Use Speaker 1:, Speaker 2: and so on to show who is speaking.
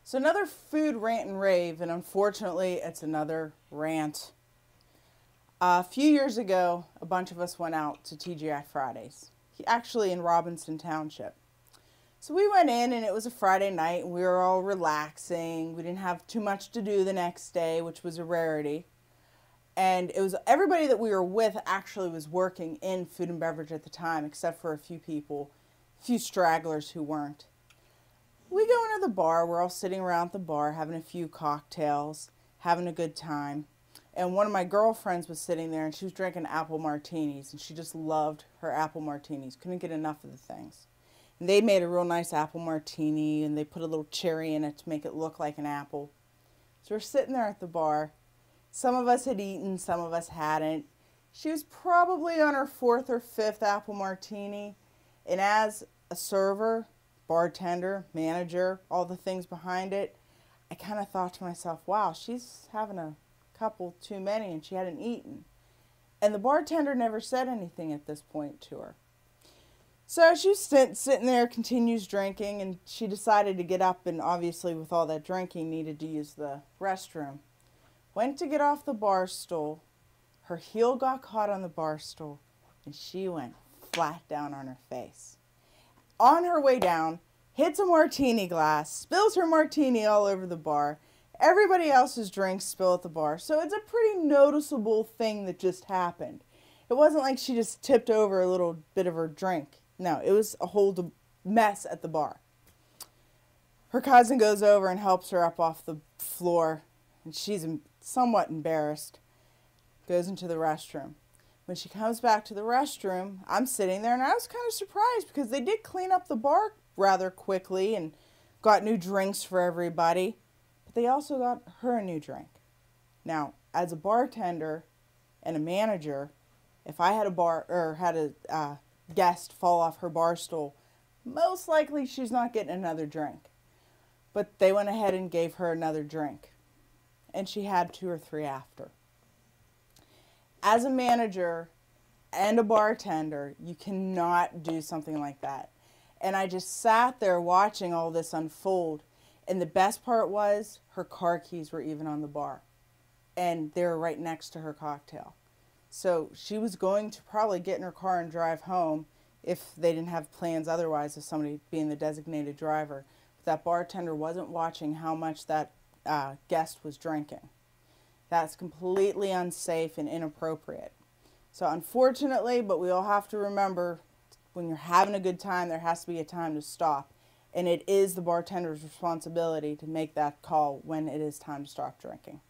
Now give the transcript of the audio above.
Speaker 1: So another food rant and rave, and unfortunately it's another rant. A few years ago, a bunch of us went out to TGI Fridays, actually in Robinson Township. So we went in and it was a Friday night and we were all relaxing. We didn't have too much to do the next day, which was a rarity. And it was everybody that we were with actually was working in food and beverage at the time, except for a few people, a few stragglers who weren't. We go into the bar, we're all sitting around the bar having a few cocktails, having a good time. And one of my girlfriends was sitting there and she was drinking apple martinis and she just loved her apple martinis, couldn't get enough of the things. And they made a real nice apple martini and they put a little cherry in it to make it look like an apple. So we're sitting there at the bar. Some of us had eaten, some of us hadn't. She was probably on her fourth or fifth apple martini. And as a server, bartender, manager, all the things behind it, I kind of thought to myself, wow, she's having a couple too many and she hadn't eaten. And the bartender never said anything at this point to her. So she was sitting there, continues drinking, and she decided to get up and obviously with all that drinking needed to use the restroom. Went to get off the bar stool. Her heel got caught on the bar stool and she went flat down on her face. On her way down, hits a martini glass, spills her martini all over the bar. Everybody else's drinks spill at the bar. So it's a pretty noticeable thing that just happened. It wasn't like she just tipped over a little bit of her drink. No, it was a whole mess at the bar. Her cousin goes over and helps her up off the floor, and she's somewhat embarrassed. Goes into the restroom. When she comes back to the restroom, I'm sitting there and I was kind of surprised because they did clean up the bar rather quickly and got new drinks for everybody. But they also got her a new drink. Now, as a bartender and a manager, if I had a guest fall off her bar stool, most likely she's not getting another drink. But they went ahead and gave her another drink. And she had 2 or 3 after. As a manager and a bartender, you cannot do something like that. And I just sat there watching all this unfold. And the best part was her car keys were even on the bar. And they were right next to her cocktail. So she was going to probably get in her car and drive home if they didn't have plans otherwise of somebody being the designated driver. But that bartender wasn't watching how much that guest was drinking. That's completely unsafe and inappropriate. So unfortunately, but we all have to remember, when you're having a good time, there has to be a time to stop. And it is the bartender's responsibility to make that call when it is time to stop drinking.